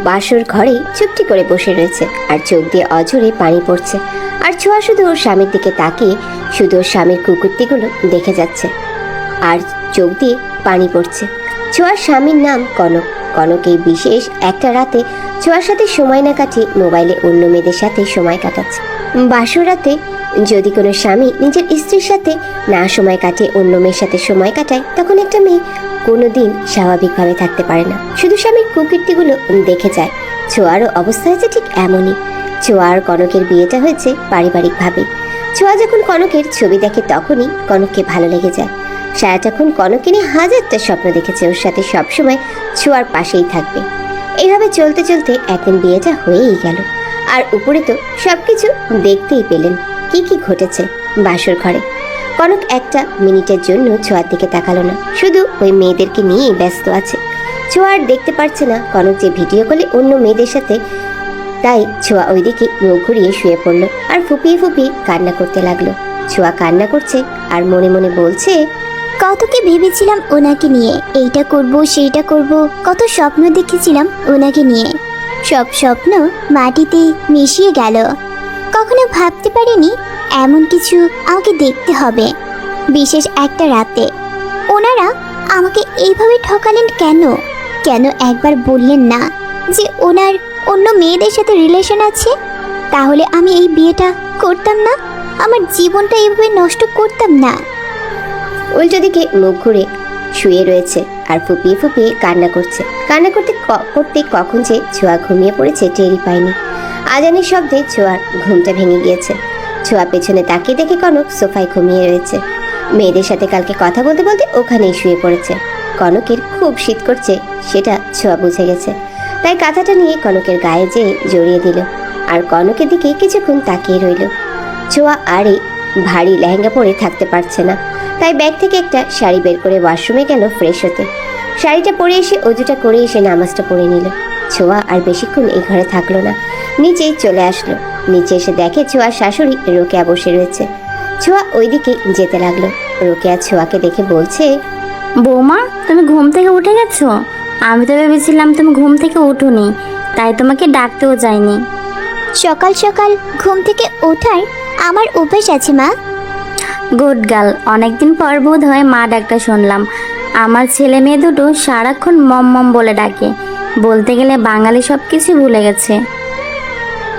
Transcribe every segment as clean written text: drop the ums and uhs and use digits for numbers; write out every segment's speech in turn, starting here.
বাসর ঘরে চুপটি করে বসে রয়েছে আর চোখ দিয়ে অঝরে পানি পড়ছে। আর ছোঁয়া শুধু ওর স্বামীর দিকে তাকিয়ে শুধু ওর স্বামীর কুকুরটিগুলো দেখে যাচ্ছে আর চোখ দিয়ে পানি পড়ছে। ছোঁয়ার স্বামীর নাম কনক। কনক এই বিশেষ একটা রাতে ছোঁয়ার সাথে সময় না কাটিয়ে মোবাইলে অন্য মেয়েদের সাথে সময় কাটাচ্ছে। বাসর রাতে যদি কোনো স্বামী নিজের স্ত্রীর সাথে না সময় কাটিয়ে অন্য মেয়ের সাথে সময় কাটায়, তখন একটা মেয়ে কোনোদিন স্বাভাবিকভাবে থাকতে পারে না, শুধু স্বামীর কুকীর্তিগুলো দেখে যায়। ছোঁয়ারও অবস্থা হয়েছে ঠিক এমনই। ছোঁয়া আর কনকের বিয়েটা হয়েছে পারিবারিকভাবে। ছোঁয়া যখন কনকের ছবি দেখে তখনই কনককে ভালো লেগে যায়। সারাটাক্ষণ কনককে নিয়ে হাজারটা স্বপ্ন দেখেছে ওর সাথে সবসময় ছোঁয়ার পাশেই থাকবে। এইভাবে চলতে চলতে একদিন বিয়েটা হয়েই গেল। আর উপরে তো সবকিছু দেখতেই পেলেন কি কি ঘটেছে বাসর ঘরে। কনক একটা মিনিটের জন্য ছোঁয়ার দিকে তাকালো না, শুধু ওই মেয়েদেরকে নিয়েই ব্যস্ত আছে। ছোঁয়া আর দেখতে পারছে না কনক যে ভিডিও কলে অন্য মেয়েদের সাথে। তাই ছোঁয়া ওইদিকে মুখ ঘুরিয়ে শুয়ে পড়লো আর ফুপিয়ে ফুপিয়ে কান্না করতে লাগলো। ছোঁয়া কান্না করছে আর মনে মনে বলছে, কত কি ভেবেছিলাম ওনাকে নিয়ে, এইটা করব সেইটা করব, কত স্বপ্ন দেখেছিলাম ওনাকে নিয়ে। সব স্বপ্ন মাটিতে মিশিয়ে গেল। কখনো ভাবতে পারিনি এমন কিছু আমাকে দেখতে হবে, বিশেষ একটা রাতে। ওনারা আমাকে এইভাবে ঠকালেন কেন? কেন একবার বললেন না যে ওনার অন্য মেয়েদের সাথে রিলেশন আছে? তাহলে আমি এই বিয়েটা করতাম না, আমার জীবনটা এইভাবে নষ্ট করতাম না। উল্টো দিকে মুখ ঘুরে শুয়ে রয়েছে আর ফুপিয়ে ফুপিয়ে কান্না করছে। কান্না করতে করতে কখন যে ছোঁয়া ঘুমিয়ে পড়েছে টেরই পায়নি। আজানের শব্দে ছোঁয়ার ঘুমটা ভেঙে গিয়েছে। ছোঁয়া পেছনে তাকিয়ে দেখে কনক সোফায় ঘুমিয়ে রয়েছে। মেয়েদের সাথে কালকে কথা বলতে বলতে ওখানেই শুয়ে পড়েছে। কনকের খুব শীত করছে সেটা ছোঁয়া বুঝে গেছে, তাই কাঁথাটা নিয়ে কনকের গায়ে যেয়ে জড়িয়ে দিল আর কনকের দিকে কিছুক্ষণ তাকিয়ে রইল। ছোঁয়া আর এই ভারী লেহেঙ্গা পরে থাকতে পারছে না, তাই ব্যাগ থেকে একটা শাড়ি বের করে ওয়াশরুমে গেল ফ্রেশ হতে। শাড়িটা পরে এসে অজুটা করে এসে নামাজটা পড়ে নিল। ছোঁয়া আর বেশিক্ষণ এই ঘরে থাকলো না, নিচেই চলে আসলো। নিচে এসে দেখে ছোঁয়ার শাশুড়ি রোকেয়া বসে রয়েছে। ছোঁয়া ওইদিকে যেতে লাগলো। রোকেয়া ছোঁয়াকে দেখে বলছে, বৌমা, তুমি ঘুম থেকে উঠে গেছো? আমি তো ভেবেছিলাম তুমি ঘুম থেকে উঠোনি, তাই তোমাকে ডাকতেও যাইনি। সকাল সকাল ঘুম থেকে ওঠার আমার অভ্যাস আছে মা। গুড গার্ল, অনেকদিন পর বোধ হয় মা ডাকটা শুনলাম। আমার ছেলে মেয়ে দুটো সারাক্ষণ মম মম বলে ডাকে, বলতে গেলে বাঙালি সব কিছু ভুলে গেছে।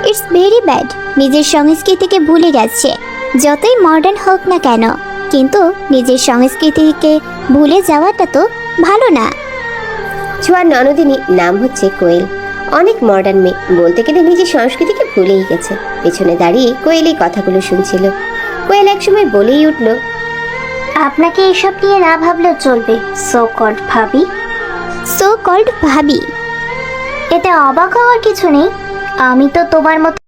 ইটস ভেরি ব্যাড, নিজের সংস্কৃতিকে ভুলে গেছে। যতই মডার্ন হোক না কেন, কিন্তু নিজের সংস্কৃতিকে ভুলে যাওয়াটা তো ভালো না। ছোঁয়ার ননদিনী নাম হচ্ছে কোয়েল। অনেক মডার্ন মেয়ে, বলতে গেলে নিজের সংস্কৃতিকে ভুলেই গেছে। পেছনে দাঁড়িয়ে কোয়েল এই কথাগুলো শুনছিল। কোয়েল একসময় বলেই উঠল, আপনাকে এসব নিয়ে না ভাবলেও চলবে। সো কল্ড ভাবি, সো কল্ড ভাবি, এতে অবাক হওয়ার কিছু নেই। আমি তো তোমার মতো